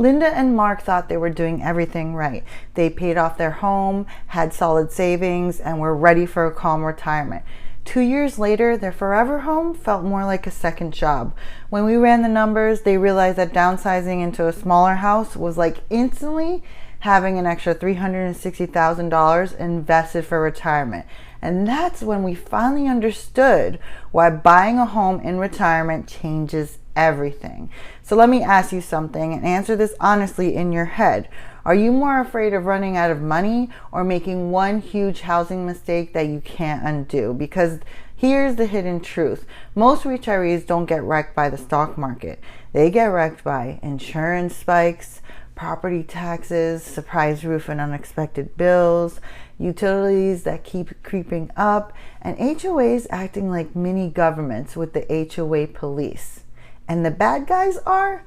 Linda and Mark thought they were doing everything right. They paid off their home, had solid savings, and were ready for a calm retirement. 2 years later, their forever home felt more like a second job. When we ran the numbers, they realized that downsizing into a smaller house was like instantly having an extra $360,000 invested for retirement. And that's when we finally understood why buying a home in retirement changes everything. So let me ask you something and answer this honestly in your head. Are you more afraid of running out of money or making one huge housing mistake that you can't undo? Because here's the hidden truth. Most retirees don't get wrecked by the stock market. They get wrecked by insurance spikes, property taxes, surprise roof and unexpected bills, utilities that keep creeping up, and HOAs acting like mini governments with the HOA police. And the bad guys are,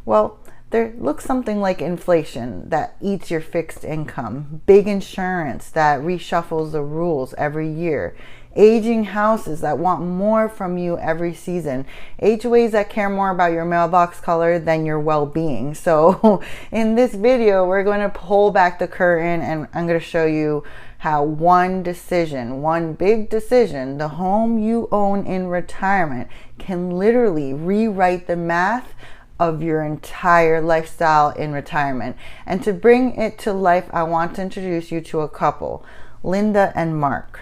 well, there looks something like inflation that eats your fixed income, big insurance that reshuffles the rules every year, aging houses that want more from you every season, HOAs that care more about your mailbox color than your well-being. So in this video, we're going to pull back the curtain and I'm going to show you how one decision, one big decision, the home you own in retirement, can literally rewrite the math of your entire lifestyle in retirement. And to bring it to life, I want to introduce you to a couple, Linda and Mark.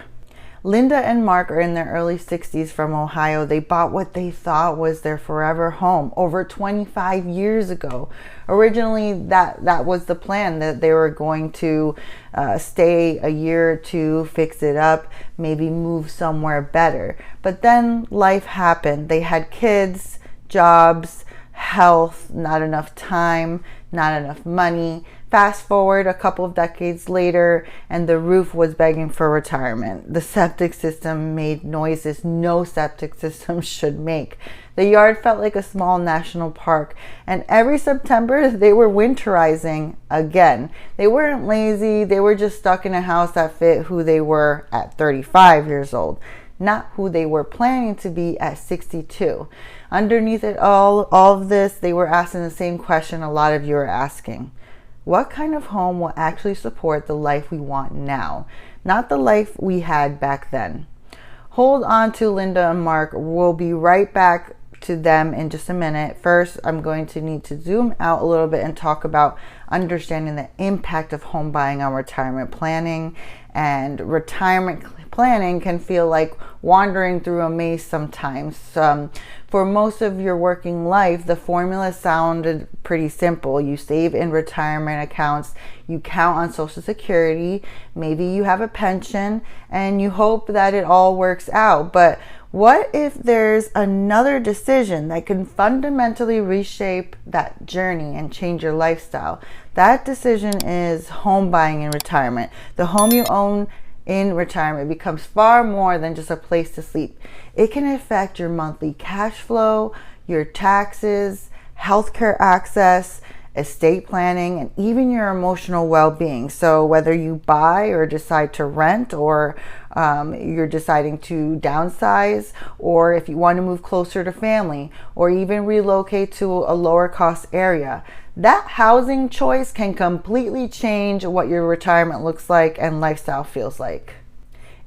Linda and Mark are in their early 60s from Ohio. They bought what they thought was their forever home over 25 years ago. Originally, that was the plan, that they were going to stay a year or two, fix it up, maybe move somewhere better. But then life happened. They had kids, jobs, health, not enough time, not enough money. Fast forward a couple of decades later, and the roof was begging for retirement. The septic system made noises no septic system should make. The yard felt like a small national park, and every September they were winterizing again. They weren't lazy, they were just stuck in a house that fit who they were at 35 years old, not who they were planning to be at 62. Underneath it all of this, they were asking the same question a lot of you are asking. What kind of home will actually support the life we want now, not the life we had back then? Hold on to Linda and Mark. We'll be right back to them in just a minute. First, I'm going to need to zoom out a little bit and talk about understanding the impact of home buying on retirement planning. And retirement planning can feel like wandering through a maze sometimes. For most of your working life, the formula sounded pretty simple. You save in retirement accounts, you count on Social Security, maybe you have a pension, and you hope that it all works out. But what if there's another decision that can fundamentally reshape that journey and change your lifestyle? That decision is home buying in retirement. The home you own in retirement becomes far more than just a place to sleep. It can affect your monthly cash flow, your taxes, healthcare access, estate planning, and even your emotional well-being. So whether you buy or decide to rent, or you're deciding to downsize, or if you want to move closer to family, or even relocate to a lower cost area, that housing choice can completely change what your retirement looks like and lifestyle feels like.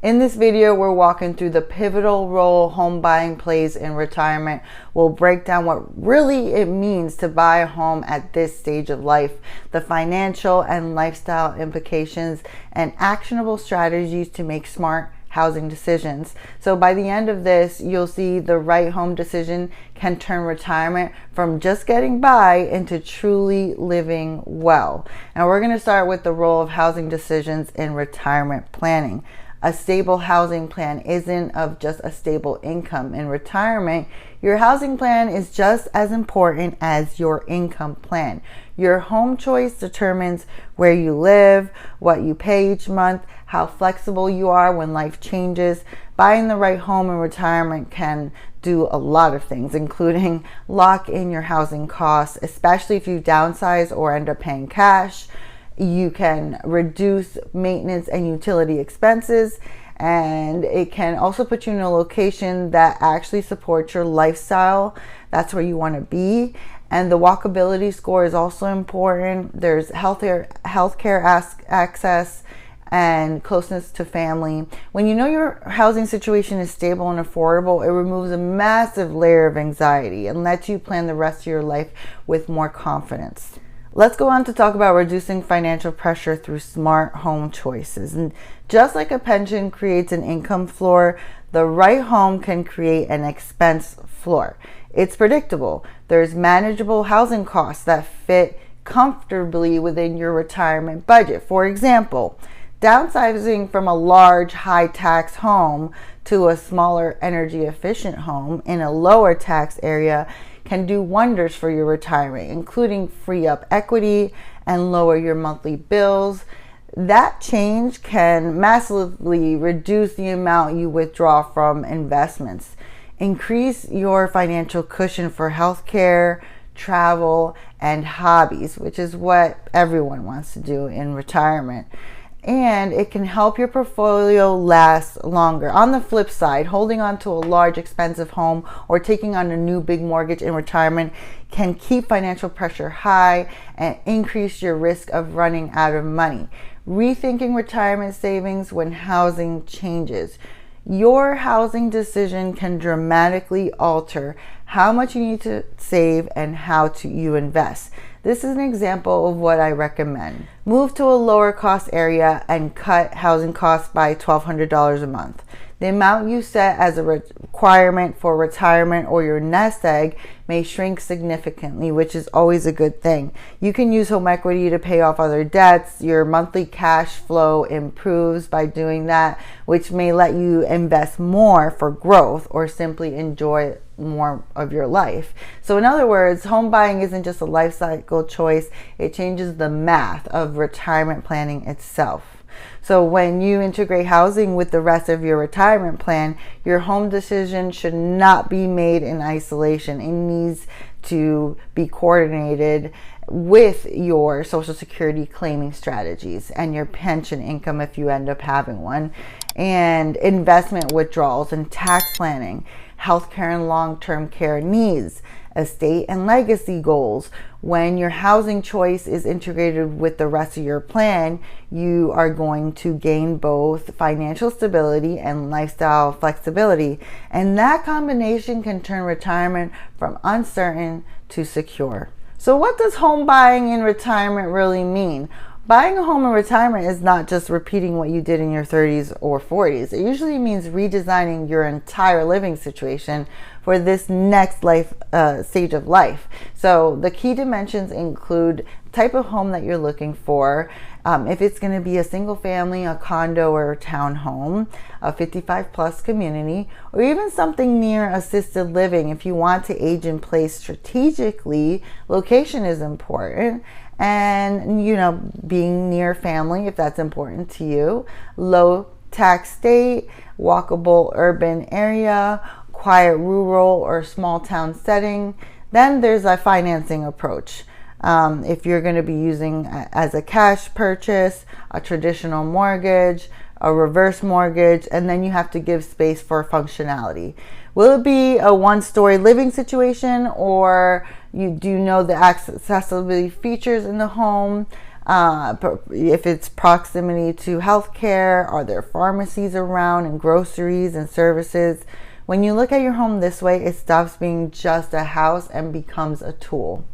In this video, we're walking through the pivotal role home buying plays in retirement. We'll break down what really it means to buy a home at this stage of life, the financial and lifestyle implications, and actionable strategies to make smart housing decisions. So by the end of this, you'll see the right home decision can turn retirement from just getting by into truly living well. And we're going to start with the role of housing decisions in retirement planning. A stable housing plan isn't of just a stable income. In retirement, your housing plan is just as important as your income plan. Your home choice determines where you live, what you pay each month, how flexible you are when life changes. Buying the right home in retirement can do a lot of things, including lock in your housing costs, especially if you downsize or end up paying cash. You can reduce maintenance and utility expenses, and it can also put you in a location that actually supports your lifestyle. That's where you want to be. And the walkability score is also important. There's healthcare access and closeness to family. When you know your housing situation is stable and affordable, it removes a massive layer of anxiety and lets you plan the rest of your life with more confidence. Let's go on to talk about reducing financial pressure through smart home choices. And just like a pension creates an income floor, the right home can create an expense floor. It's predictable. There's manageable housing costs that fit comfortably within your retirement budget. For example, downsizing from a large high-tax home to a smaller energy-efficient home in a lower tax area can do wonders for your retirement, including free up equity and lower your monthly bills. That change can massively reduce the amount you withdraw from investments. Increase your financial cushion for healthcare, travel, and hobbies, which is what everyone wants to do in retirement. And it can help your portfolio last longer. On the flip side, holding on to a large expensive home or taking on a new big mortgage in retirement can keep financial pressure high and increase your risk of running out of money. Rethinking retirement savings when housing changes. Your housing decision can dramatically alter how much you need to save and how you invest. This is an example of what I recommend. Move to a lower cost area and cut housing costs by $1,200 a month. The amount you set as a requirement for retirement or your nest egg may shrink significantly, which is always a good thing. You can use home equity to pay off other debts. Your monthly cash flow improves by doing that, which may let you invest more for growth or simply enjoy more of your life. So in other words, home buying isn't just a life cycle choice, it changes the math of retirement planning itself. So when you integrate housing with the rest of your retirement plan, your home decision should not be made in isolation. It needs to be coordinated with your Social Security claiming strategies and your pension income if you end up having one, and investment withdrawals and tax planning, healthcare and long-term care needs, estate and legacy goals. When your housing choice is integrated with the rest of your plan, you are going to gain both financial stability and lifestyle flexibility. And that combination can turn retirement from uncertain to secure. So what does home buying in retirement really mean? Buying a home in retirement is not just repeating what you did in your 30s or 40s. It usually means redesigning your entire living situation for this next stage of life. So the key dimensions include type of home that you're looking for, if it's going to be a single family, a condo, or a townhome, a 55 plus community, or even something near assisted living. If you want to age in place strategically, location is important. And, being near family, if that's important to you, low tax state, walkable urban area, quiet rural or small town setting. Then there's a financing approach. If you're going to be using as a cash purchase, a traditional mortgage, a reverse mortgage, and then you have to give space for functionality. Will it be a one-story living situation, or you do know the accessibility features in the home? If it's proximity to healthcare, are there pharmacies around and groceries and services? When you look at your home this way, it stops being just a house and becomes a tool.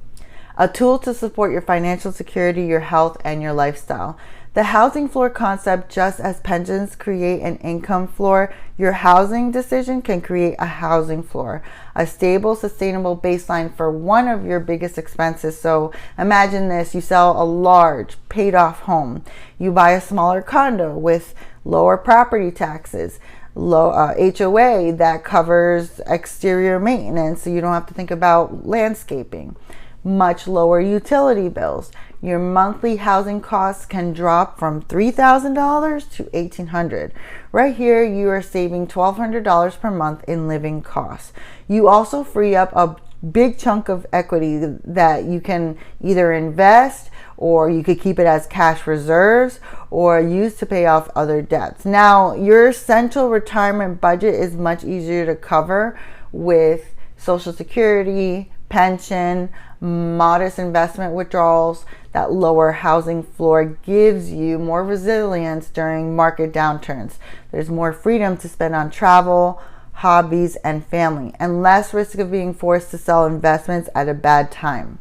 A tool to support your financial security, your health, and your lifestyle. The housing floor concept, just as pensions create an income floor, your housing decision can create a housing floor, a stable, sustainable baseline for one of your biggest expenses. So imagine this: you sell a large, paid-off home. You buy a smaller condo with lower property taxes, low HOA that covers exterior maintenance, so you don't have to think about landscaping. Much lower utility bills. Your monthly housing costs can drop from $3,000 to $1,800. Right here, you are saving $1,200 per month in living costs. You also free up a big chunk of equity that you can either invest, or you could keep it as cash reserves, or use to pay off other debts. Now, your essential retirement budget is much easier to cover with Social Security, pension, modest investment withdrawals, that lower housing floor gives you more resilience during market downturns. There's more freedom to spend on travel, hobbies, and family, and less risk of being forced to sell investments at a bad time.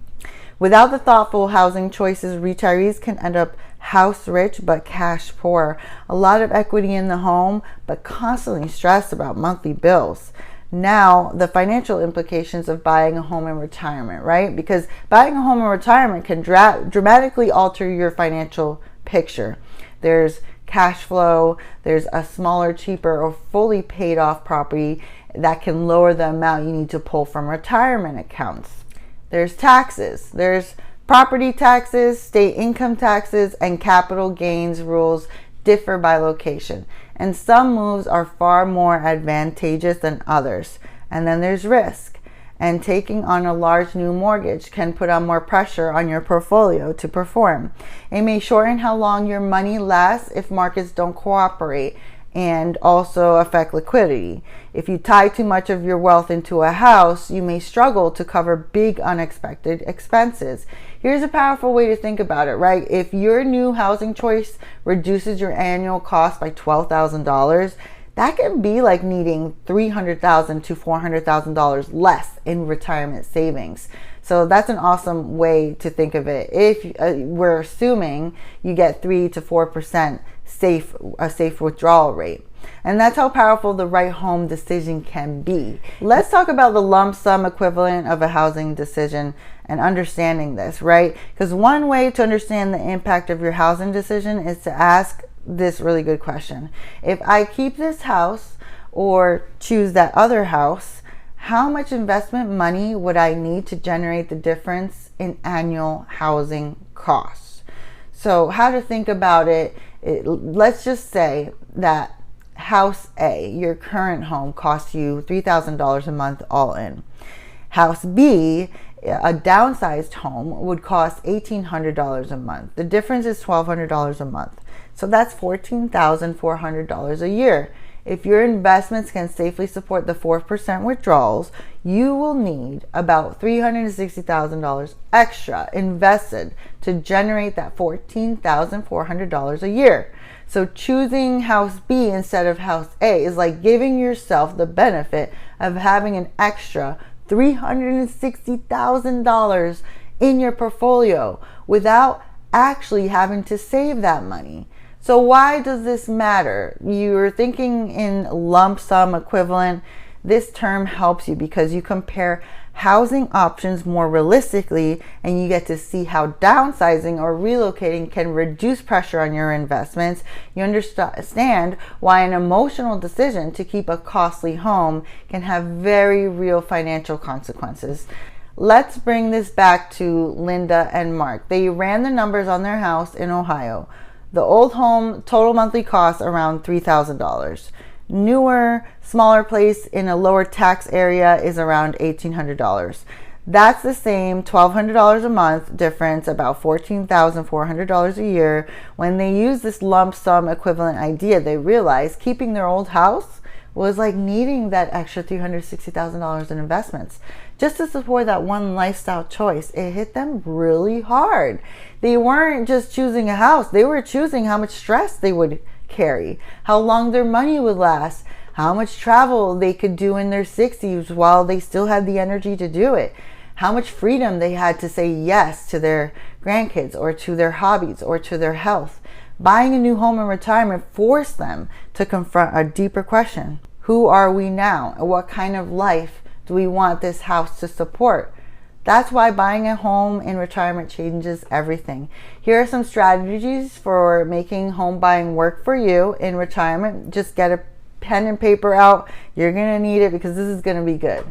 Without the thoughtful housing choices, retirees can end up house rich but cash poor. A lot of equity in the home, but constantly stressed about monthly bills. Now, the financial implications of buying a home in retirement, right? Because buying a home in retirement can dramatically alter your financial picture. There's cash flow, there's a smaller, cheaper, or fully paid off property that can lower the amount you need to pull from retirement accounts. There's taxes. There's property taxes, state income taxes, and capital gains rules differ by location. And some moves are far more advantageous than others. And then there's risk. And taking on a large new mortgage can put on more pressure on your portfolio to perform. It may shorten how long your money lasts if markets don't cooperate, and also affect liquidity. If you tie too much of your wealth into a house, you may struggle to cover big unexpected expenses. Here's a powerful way to think about it, right? If your new housing choice reduces your annual cost by $12,000, that can be like needing $300,000 to $400,000 less in retirement savings. So that's an awesome way to think of it. If we're assuming you get 3 to 4% a safe withdrawal rate. And that's how powerful the right home decision can be. Let's talk about the lump sum equivalent of a housing decision and understanding this, right? Because one way to understand the impact of your housing decision is to ask this really good question. If I keep this house or choose that other house, how much investment money would I need to generate the difference in annual housing costs? So how to think about it, let's just say that house A, your current home, costs you $3,000 a month all in. House B, a downsized home, would cost $1,800 a month. The difference is $1,200 a month. So that's $14,400 a year. If your investments can safely support the 4% withdrawals, you will need about $360,000 extra invested to generate that $14,400 a year. So choosing house B instead of house A is like giving yourself the benefit of having an extra $360,000 in your portfolio without actually having to save that money. So why does this matter? You're thinking in lump sum equivalent. This term helps you because you compare housing options more realistically, and you get to see how downsizing or relocating can reduce pressure on your investments. You understand why an emotional decision to keep a costly home can have very real financial consequences. Let's bring this back to Linda and Mark. They ran the numbers on their house in Ohio. The old home total monthly cost around $3,000. Newer, smaller place in a lower tax area is around $1,800. That's the same $1,200 a month difference, about $14,400 a year. When they use this lump sum equivalent idea, they realized keeping their old house was like needing that extra $360,000 in investments just to support that one lifestyle choice. It hit them really hard. They weren't just choosing a house, they were choosing how much stress they would carry, how long their money would last, how much travel they could do in their 60s while they still had the energy to do it, how much freedom they had to say yes to their grandkids or to their hobbies or to their health. Buying a new home in retirement forced them to confront a deeper question. Who are we now? And what kind of life do we want this house to support? That's why buying a home in retirement changes everything. Here are some strategies for making home buying work for you in retirement. Just get a pen and paper out. You're going to need it because this is going to be good.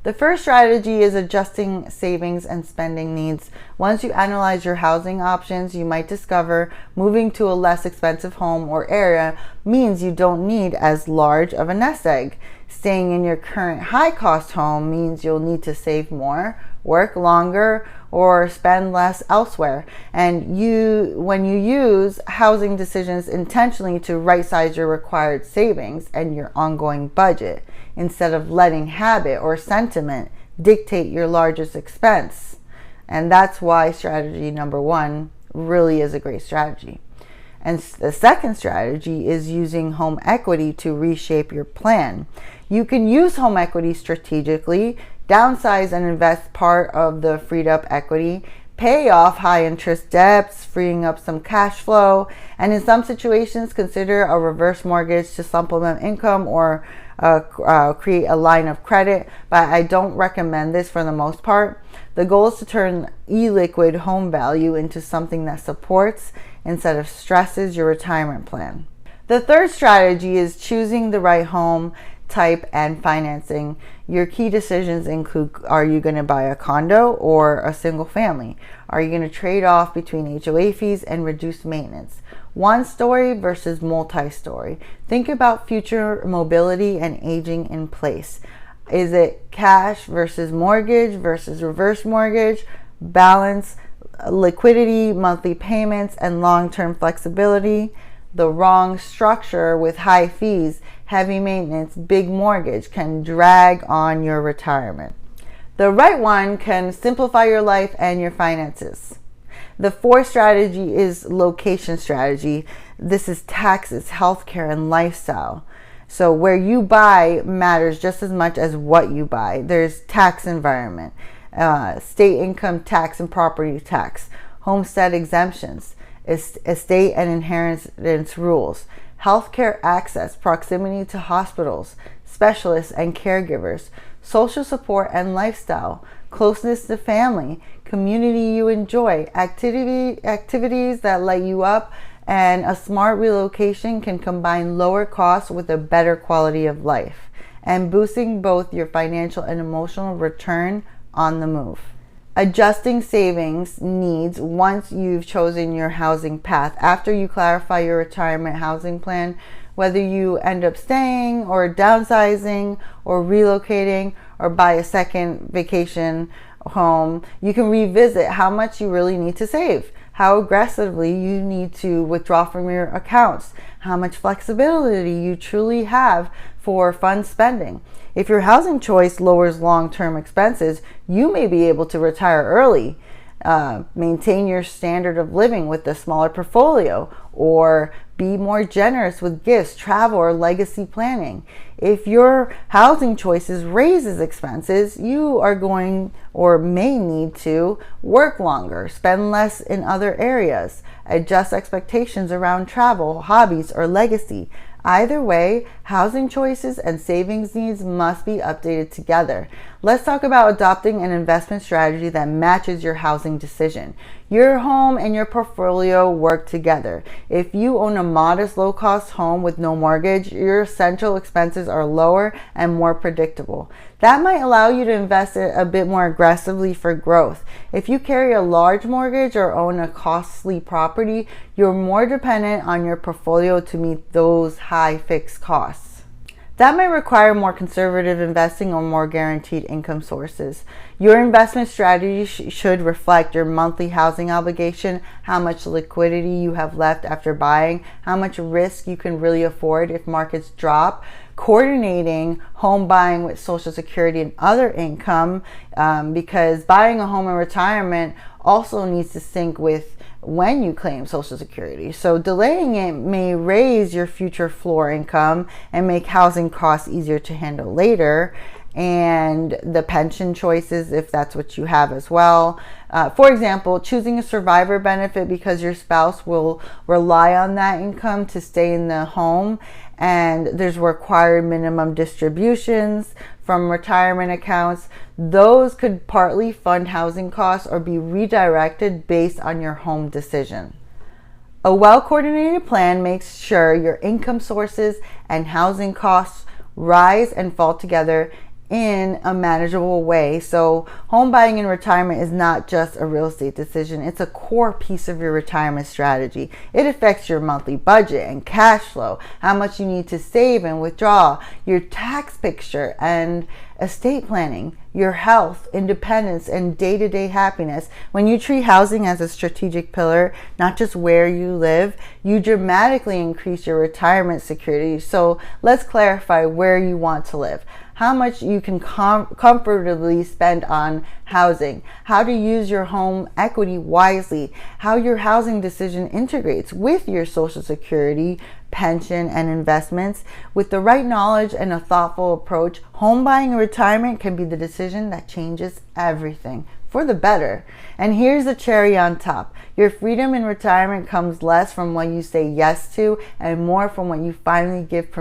The first strategy is adjusting savings and spending needs. Once you analyze your housing options, you might discover moving to a less expensive home or area means you don't need as large of a nest egg. Staying in your current high-cost home means you'll need to save more, work longer, or spend less elsewhere. And when you use housing decisions intentionally to right-size your required savings and your ongoing budget, instead of letting habit or sentiment dictate your largest expense. And that's why strategy number 1 really is a great strategy. And the second strategy is using home equity to reshape your plan. You can use home equity strategically, downsize and invest part of the freed up equity, pay off high interest debts, freeing up some cash flow, and in some situations consider a reverse mortgage to supplement income or create a line of credit, but I don't recommend this for the most part. The goal is to turn illiquid home value into something that supports instead of stresses your retirement plan. The third strategy is choosing the right home type and financing. Your key decisions include, are you going to buy a condo or a single family? Are you going to trade off between HOA fees and reduced maintenance? One story versus multi-story. Think about future mobility and aging in place. Is it cash versus mortgage versus reverse mortgage? Balance, liquidity, monthly payments, and long-term flexibility. The wrong structure with high fees, heavy maintenance, big mortgage can drag on your retirement. The right one can simplify your life and your finances. The fourth strategy is location strategy. This is taxes, healthcare, and lifestyle. So where you buy matters just as much as what you buy. There's tax environment, state income tax and property tax, homestead exemptions, estate and inheritance rules, healthcare access, proximity to hospitals, specialists and caregivers, social support and lifestyle, closeness to family, community you enjoy, activities that light you up, and a smart relocation can combine lower costs with a better quality of life and boosting both your financial and emotional return on the move. Adjusting savings needs once you've chosen your housing path. After you clarify your retirement housing plan, whether you end up staying or downsizing or relocating or buy a second vacation home, you can revisit how much you really need to save, how aggressively you need to withdraw from your accounts, how much flexibility you truly have for fund spending. If your housing choice lowers long-term expenses, you may be able to retire early, maintain your standard of living with a smaller portfolio, or be more generous with gifts, travel, or legacy planning. If your housing choices raises expenses, you are going or may need to work longer, spend less in other areas, adjust expectations around travel, hobbies, or legacy. Either way, housing choices and savings needs must be updated together. Let's talk about adopting an investment strategy that matches your housing decision. Your home and your portfolio work together. If you own a modest, low-cost home with no mortgage, your essential expenses are lower and more predictable. That might allow you to invest a bit more aggressively for growth. If you carry a large mortgage or own a costly property, you're more dependent on your portfolio to meet those high fixed costs. That may require more conservative investing or more guaranteed income sources. Your investment strategy should reflect your monthly housing obligation, how much liquidity you have left after buying, how much risk you can really afford if markets drop, coordinating home buying with Social Security and other income, because buying a home in retirement also needs to sync with when you claim Social Security. So delaying it may raise your future floor income and make housing costs easier to handle later. And the pension choices, if that's what you have as well. For example, choosing a survivor benefit because your spouse will rely on that income to stay in the home, and there's required minimum distributions from retirement accounts. Those could partly fund housing costs or be redirected based on your home decision. A well-coordinated plan makes sure your income sources and housing costs rise and fall together in a manageable way. So home buying in retirement is not just a real estate decision. It's a core piece of your retirement strategy. It affects your monthly budget and cash flow, how much you need to save and withdraw, your tax picture and estate planning, your health, independence, and day-to-day happiness. When you treat housing as a strategic pillar, not just where you live, you dramatically increase your retirement security. So let's clarify where you want to live. how much you can comfortably spend on housing, how to use your home equity wisely, how your housing decision integrates with your Social Security, pension, and investments. With the right knowledge and a thoughtful approach, home buying and retirement can be the decision that changes everything for the better. And here's the cherry on top. Your freedom in retirement comes less from what you say yes to and more from what you finally give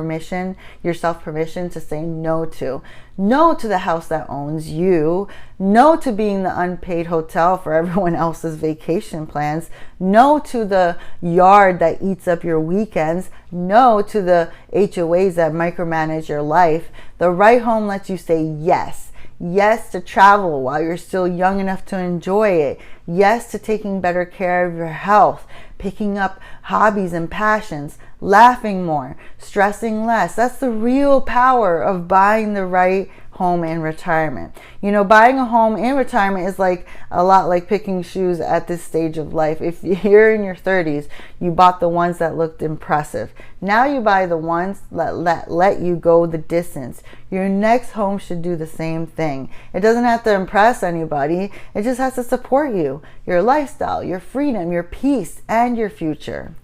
yourself permission to say no to. No to the house that owns you. No to being the unpaid hotel for everyone else's vacation plans. No to the yard that eats up your weekends. No to the HOAs that micromanage your life. The right home lets you say yes. Yes to travel while you're still young enough to enjoy it. Yes to taking better care of your health, picking up hobbies and passions, laughing more, stressing less. That's the real power of buying the right home in retirement. You know, buying a home in retirement is like a lot like picking shoes at this stage of life. If you're in your 30s, you bought the ones that looked impressive. Now you buy the ones that let you go the distance. Your next home should do the same thing. It doesn't have to impress anybody. It just has to support you, your lifestyle, your freedom, your peace, and your future.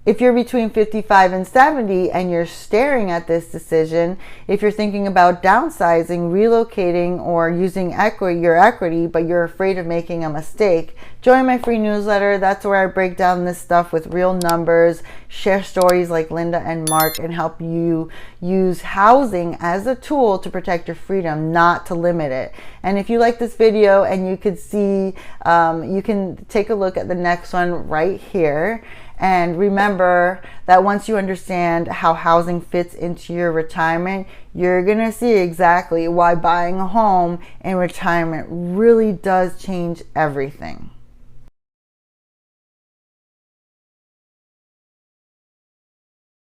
If you're between 55 and 70 and you're staring at this decision, if you're thinking about downsizing, relocating, or using your equity, but you're afraid of making a mistake, join my free newsletter. That's where I break down this stuff with real numbers, share stories like Linda and Mark, and help you use housing as a tool to protect your freedom, not to limit it. And if you like this video and you could see, you can take a look at the next one right here. And remember that once you understand how housing fits into your retirement, you're going to see exactly why buying a home in retirement really does change everything.